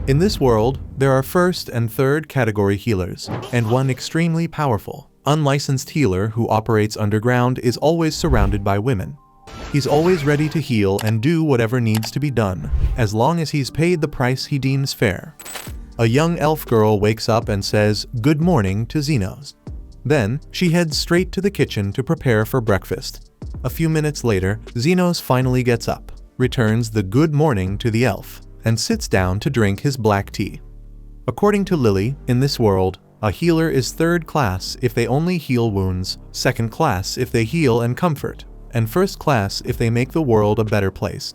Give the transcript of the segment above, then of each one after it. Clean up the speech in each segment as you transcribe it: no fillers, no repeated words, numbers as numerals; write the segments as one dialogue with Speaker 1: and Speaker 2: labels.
Speaker 1: In this world, there are first and third category healers, and one extremely powerful, unlicensed healer who operates underground is always surrounded by women. He's always ready to heal and do whatever needs to be done, as long as he's paid the price he deems fair. A young elf girl wakes up and says, "Good morning" to Xenos. Then, she heads straight to the kitchen to prepare for breakfast. A few minutes later, Xenos finally gets up, returns the good morning to the elf, and sits down to drink his black tea. According to Lily, in this world, a healer is third class if they only heal wounds, second class if they heal and comfort, and first class if they make the world a better place.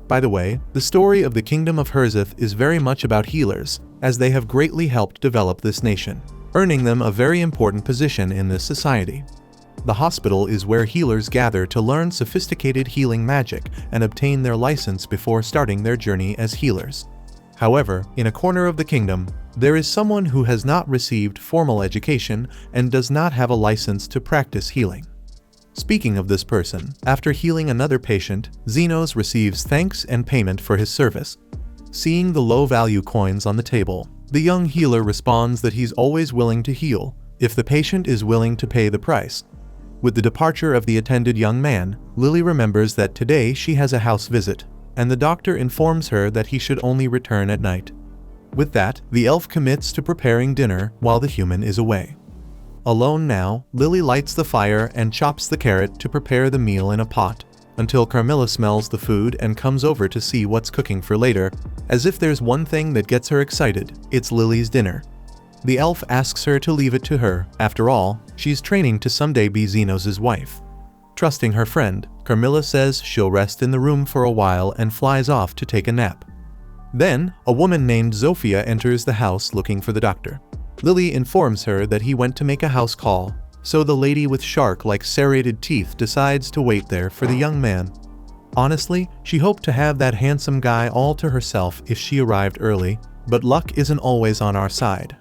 Speaker 1: By the way, the story of the Kingdom of Herzith is very much about healers, as they have greatly helped develop this nation, earning them a very important position in this society. The hospital is where healers gather to learn sophisticated healing magic and obtain their license before starting their journey as healers. However, in a corner of the kingdom, there is someone who has not received formal education and does not have a license to practice healing. Speaking of this person, after healing another patient, Xenos receives thanks and payment for his service. Seeing the low-value coins on the table, the young healer responds that he's always willing to heal, if the patient is willing to pay the price. With the departure of the attended young man, Lily remembers that today she has a house visit, and the doctor informs her that he should only return at night. With that, the elf commits to preparing dinner while the human is away. Alone now, Lily lights the fire and chops the carrot to prepare the meal in a pot, until Carmilla smells the food and comes over to see what's cooking for later. As if there's one thing that gets her excited, it's Lily's dinner. The elf asks her to leave it to her. After all, she's training to someday be Xenos' wife. Trusting her friend, Carmilla says she'll rest in the room for a while and flies off to take a nap. Then, a woman named Zofia enters the house looking for the doctor. Lily informs her that he went to make a house call, so the lady with shark-like serrated teeth decides to wait there for the young man. Honestly, she hoped to have that handsome guy all to herself if she arrived early, but luck isn't always on our side.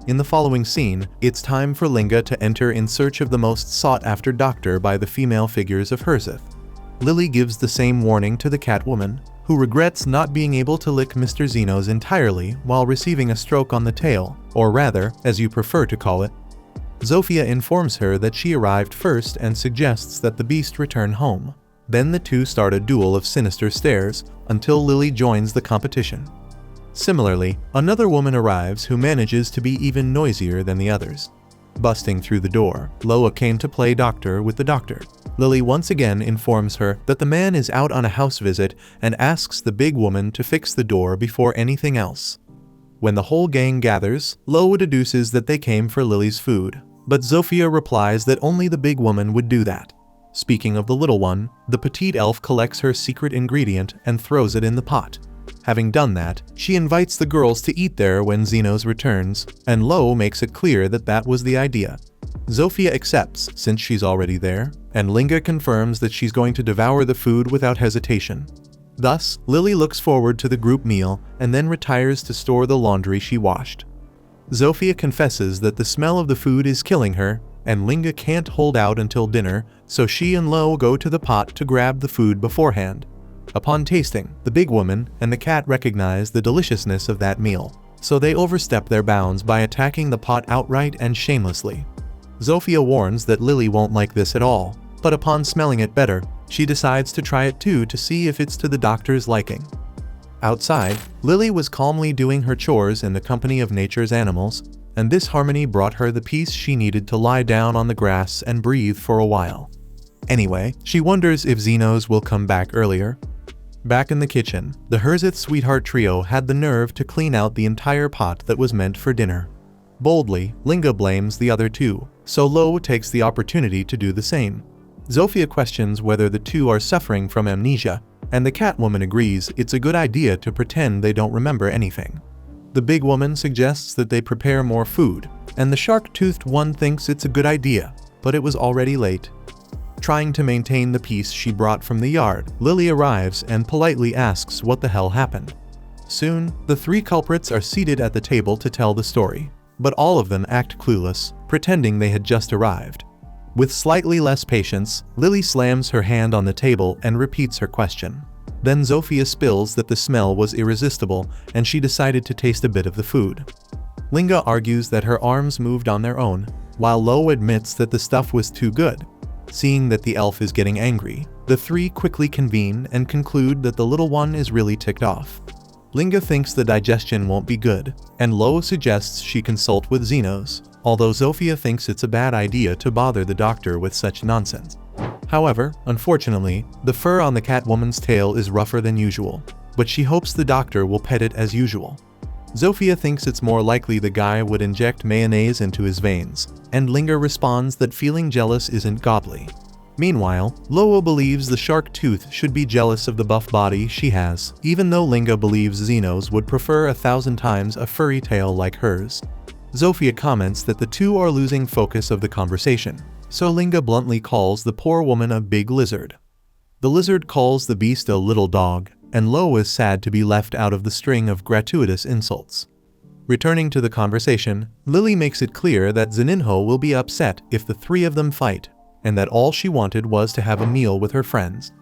Speaker 1: In the following scene, it's time for Linga to enter in search of the most sought-after doctor by the female figures of Herzith. Lily gives the same warning to the Catwoman, who regrets not being able to lick Mr. Xenos entirely while receiving a stroke on the tail, or rather, as you prefer to call it. Zofia informs her that she arrived first and suggests that the beast return home. Then the two start a duel of sinister stares, until Lily joins the competition. Similarly, another woman arrives who manages to be even noisier than the others. Busting through the door, Loa came to play doctor with the doctor. Lily once again informs her that the man is out on a house visit and asks the big woman to fix the door before anything else. When the whole gang gathers, Loa deduces that they came for Lily's food, but Zofia replies that only the big woman would do that. Speaking of the little one, the petite elf collects her secret ingredient and throws it in the pot. Having done that, she invites the girls to eat there when Xenos returns, and Lo makes it clear that that was the idea. Zofia accepts since she's already there, and Linga confirms that she's going to devour the food without hesitation. Thus, Lily looks forward to the group meal and then retires to store the laundry she washed. Zofia confesses that the smell of the food is killing her, and Linga can't hold out until dinner, so she and Lo go to the pot to grab the food beforehand. Upon tasting, the big woman and the cat recognize the deliciousness of that meal, so they overstep their bounds by attacking the pot outright and shamelessly. Zofia warns that Lily won't like this at all, but upon smelling it better, she decides to try it too to see if it's to the doctor's liking. Outside, Lily was calmly doing her chores in the company of nature's animals, and this harmony brought her the peace she needed to lie down on the grass and breathe for a while. Anyway, she wonders if Xenos will come back earlier. Back in the kitchen, the Herzith sweetheart trio had the nerve to clean out the entire pot that was meant for dinner. Boldly, Linga blames the other two, so Lo takes the opportunity to do the same. Zofia questions whether the two are suffering from amnesia, and the Catwoman agrees it's a good idea to pretend they don't remember anything. The big woman suggests that they prepare more food, and the shark-toothed one thinks it's a good idea, but it was already late. Trying to maintain the peace she brought from the yard, Lily arrives and politely asks what the hell happened. Soon, the three culprits are seated at the table to tell the story, but all of them act clueless, pretending they had just arrived. With slightly less patience, Lily slams her hand on the table and repeats her question. Then Zofia spills that the smell was irresistible and she decided to taste a bit of the food. Linga argues that her arms moved on their own, while Lo admits that the stuff was too good. Seeing that the elf is getting angry, the three quickly convene and conclude that the little one is really ticked off. Linga thinks the digestion won't be good, and Lo suggests she consult with Xenos, although Zofia thinks it's a bad idea to bother the doctor with such nonsense. However, unfortunately, the fur on the Catwoman's tail is rougher than usual, but she hopes the doctor will pet it as usual. Zofia thinks it's more likely the guy would inject mayonnaise into his veins, and Linga responds that feeling jealous isn't godly. Meanwhile, Lo believes the shark tooth should be jealous of the buff body she has, even though Linga believes Xenos would prefer 1,000 times a furry tail like hers. Zofia comments that the two are losing focus of the conversation, so Linga bluntly calls the poor woman a big lizard. The lizard calls the beast a little dog, and Lo is sad to be left out of the string of gratuitous insults. Returning to the conversation, Lily makes it clear that Zeninho will be upset if the three of them fight, and that all she wanted was to have a meal with her friends.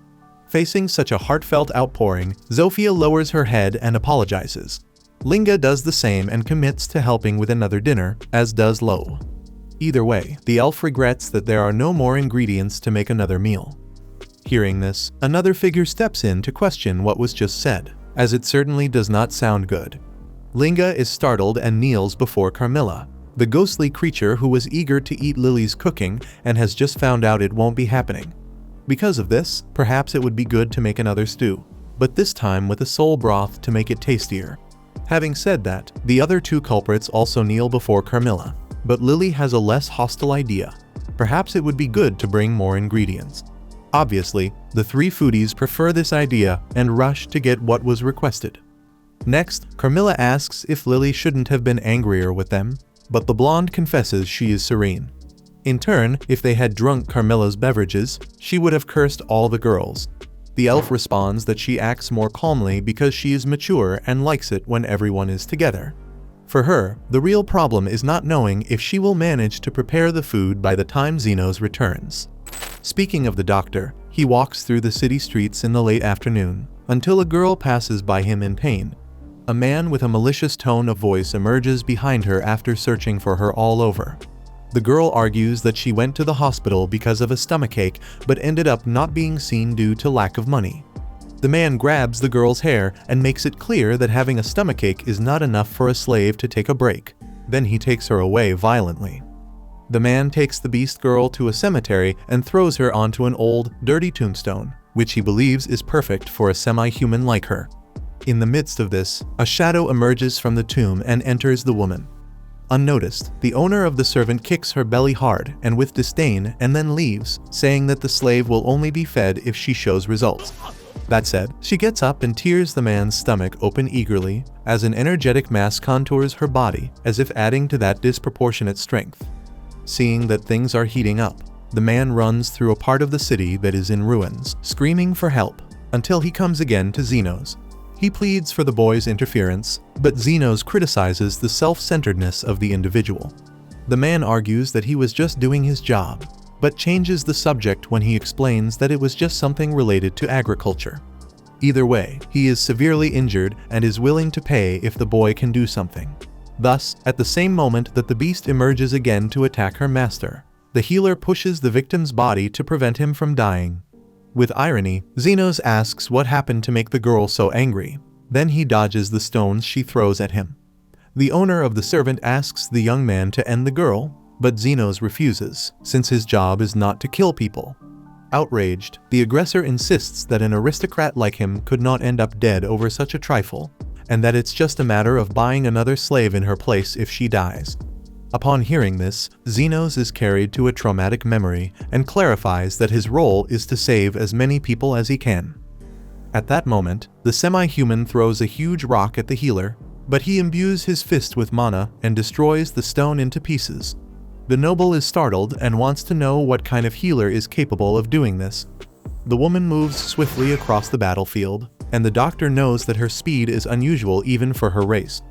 Speaker 1: Facing such a heartfelt outpouring, Zofia lowers her head and apologizes. Linga does the same and commits to helping with another dinner, as does Lo. Either way, the elf regrets that there are no more ingredients to make another meal. Hearing this, another figure steps in to question what was just said, as it certainly does not sound good. Linga is startled and kneels before Carmilla, the ghostly creature who was eager to eat Lily's cooking and has just found out it won't be happening. Because of this, perhaps it would be good to make another stew, but this time with a soul broth to make it tastier. Having said that, the other two culprits also kneel before Carmilla, but Lily has a less hostile idea. Perhaps it would be good to bring more ingredients. Obviously, the three foodies prefer this idea and rush to get what was requested. Next, Carmilla asks if Lily shouldn't have been angrier with them, but the blonde confesses she is serene. In turn, if they had drunk Carmilla's beverages, she would have cursed all the girls. The elf responds that she acts more calmly because she is mature and likes it when everyone is together. For her, the real problem is not knowing if she will manage to prepare the food by the time Xenos returns. Speaking of the doctor, he walks through the city streets in the late afternoon, until a girl passes by him in pain. A man with a malicious tone of voice emerges behind her after searching for her all over. The girl argues that she went to the hospital because of a stomachache but ended up not being seen due to lack of money. The man grabs the girl's hair and makes it clear that having a stomachache is not enough for a slave to take a break. Then he takes her away violently. The man takes the beast girl to a cemetery and throws her onto an old, dirty tombstone, which he believes is perfect for a semi-human like her. In the midst of this, a shadow emerges from the tomb and enters the woman. Unnoticed, the owner of the servant kicks her belly hard and with disdain and then leaves, saying that the slave will only be fed if she shows results. That said, she gets up and tears the man's stomach open eagerly, as an energetic mass contours her body, as if adding to that disproportionate strength. Seeing that things are heating up, the man runs through a part of the city that is in ruins, screaming for help, until he comes again to Xenos. He pleads for the boy's interference, but Xenos criticizes the self-centeredness of the individual. The man argues that he was just doing his job, but changes the subject when he explains that it was just something related to agriculture. Either way, he is severely injured and is willing to pay if the boy can do something. Thus, at the same moment that the beast emerges again to attack her master, the healer pushes the victim's body to prevent him from dying. With irony, Xenos asks what happened to make the girl so angry. Then he dodges the stones she throws at him. The owner of the servant asks the young man to end the girl, but Xenos refuses, since his job is not to kill people. Outraged, the aggressor insists that an aristocrat like him could not end up dead over such a trifle, and that it's just a matter of buying another slave in her place if she dies. Upon hearing this, Xenos is carried to a traumatic memory and clarifies that his role is to save as many people as he can. At that moment, the semi-human throws a huge rock at the healer, but he imbues his fist with mana and destroys the stone into pieces. The noble is startled and wants to know what kind of healer is capable of doing this. The woman moves swiftly across the battlefield, and the doctor knows that her speed is unusual even for her race.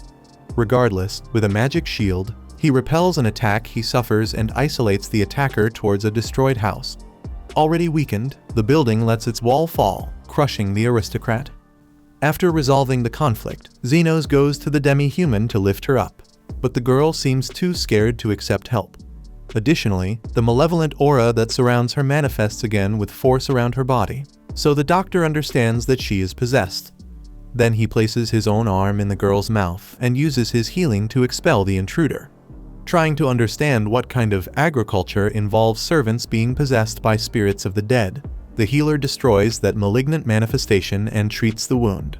Speaker 1: Regardless, with a magic shield, he repels an attack he suffers and isolates the attacker towards a destroyed house. already weakened, the building lets its wall fall, crushing the aristocrat. After resolving the conflict, Xenos goes to the demi-human to lift her up, but the girl seems too scared to accept help. Additionally, the malevolent aura that surrounds her manifests again with force around her body, so the doctor understands that she is possessed. Then he places his own arm in the girl's mouth and uses his healing to expel the intruder. Trying to understand what kind of agriculture involves servants being possessed by spirits of the dead, the healer destroys that malignant manifestation and treats the wound.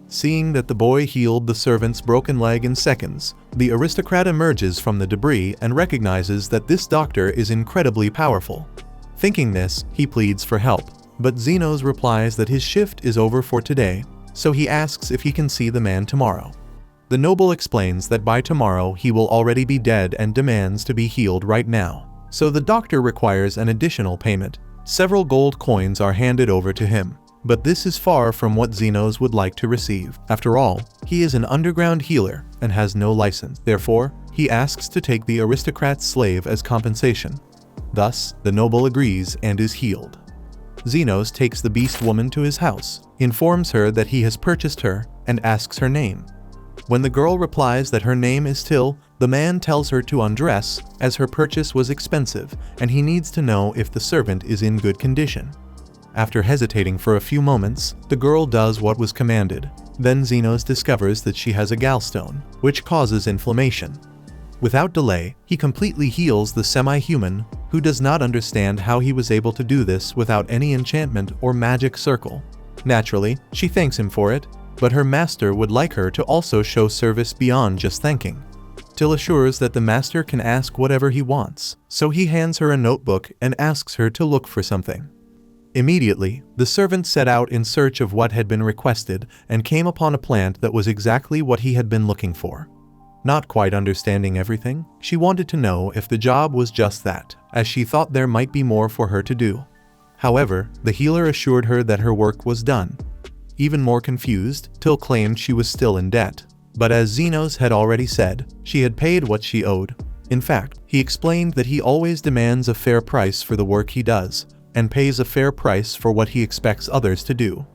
Speaker 1: Seeing that the boy healed the servant's broken leg in seconds, the aristocrat emerges from the debris and recognizes that this doctor is incredibly powerful. Thinking this, he pleads for help, but Xenos replies that his shift is over for today, so he asks if he can see the man tomorrow. The noble explains that by tomorrow he will already be dead and demands to be healed right now, so the doctor requires an additional payment. Several gold coins are handed over to him, but this is far from what Xenos would like to receive. After all, he is an underground healer and has no license. Therefore, he asks to take the aristocrat's slave as compensation. Thus, the noble agrees and is healed. Xenos takes the beast woman to his house, informs her that he has purchased her, and asks her name. When the girl replies that her name is Till, the man tells her to undress, as her purchase was expensive, and he needs to know if the servant is in good condition. After hesitating for a few moments, the girl does what was commanded. Then Xenos discovers that she has a gallstone, which causes inflammation. Without delay, he completely heals the semi-human, who does not understand how he was able to do this without any enchantment or magic circle. Naturally, she thanks him for it, but her master would like her to also show service beyond just thanking. Till assures that the master can ask whatever he wants, so he hands her a notebook and asks her to look for something. Immediately, the servant set out in search of what had been requested and came upon a plant that was exactly what he had been looking for. Not quite understanding everything, she wanted to know if the job was just that, as she thought there might be more for her to do. However, the healer assured her that her work was done. Even more confused, Till claimed she was still in debt. But as Xenos had already said, she had paid what she owed. In fact, he explained that he always demands a fair price for the work he does, and pays a fair price for what he expects others to do.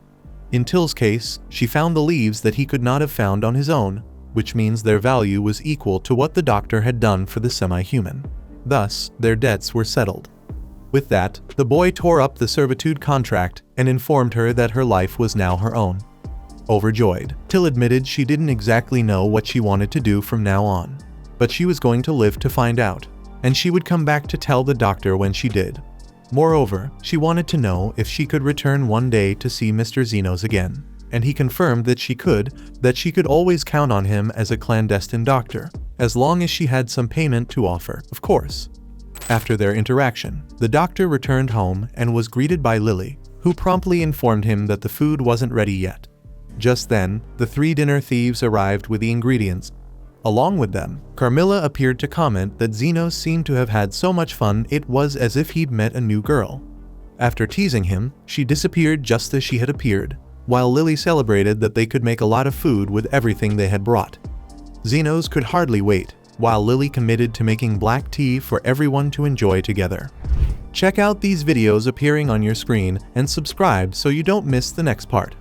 Speaker 1: In Till's case, she found the leaves that he could not have found on his own, which means their value was equal to what the doctor had done for the semi-human. Thus, their debts were settled. With that, the boy tore up the servitude contract and informed her that her life was now her own. Overjoyed, Till admitted she didn't exactly know what she wanted to do from now on, but she was going to live to find out, and she would come back to tell the doctor when she did. Moreover, she wanted to know if she could return one day to see Mr. Xenos again, and he confirmed that she could always count on him as a clandestine doctor, as long as she had some payment to offer, of course. After their interaction, the doctor returned home and was greeted by Lily, who promptly informed him that the food wasn't ready yet. Just then, the three dinner thieves arrived with the ingredients. Along with them, Carmilla appeared to comment that Xenos seemed to have had so much fun it was as if he'd met a new girl. After teasing him, she disappeared just as she had appeared, while Lily celebrated that they could make a lot of food with everything they had brought. Xenos could hardly wait, while Lily committed to making black tea for everyone to enjoy together. Check out these videos appearing on your screen and subscribe so you don't miss the next part.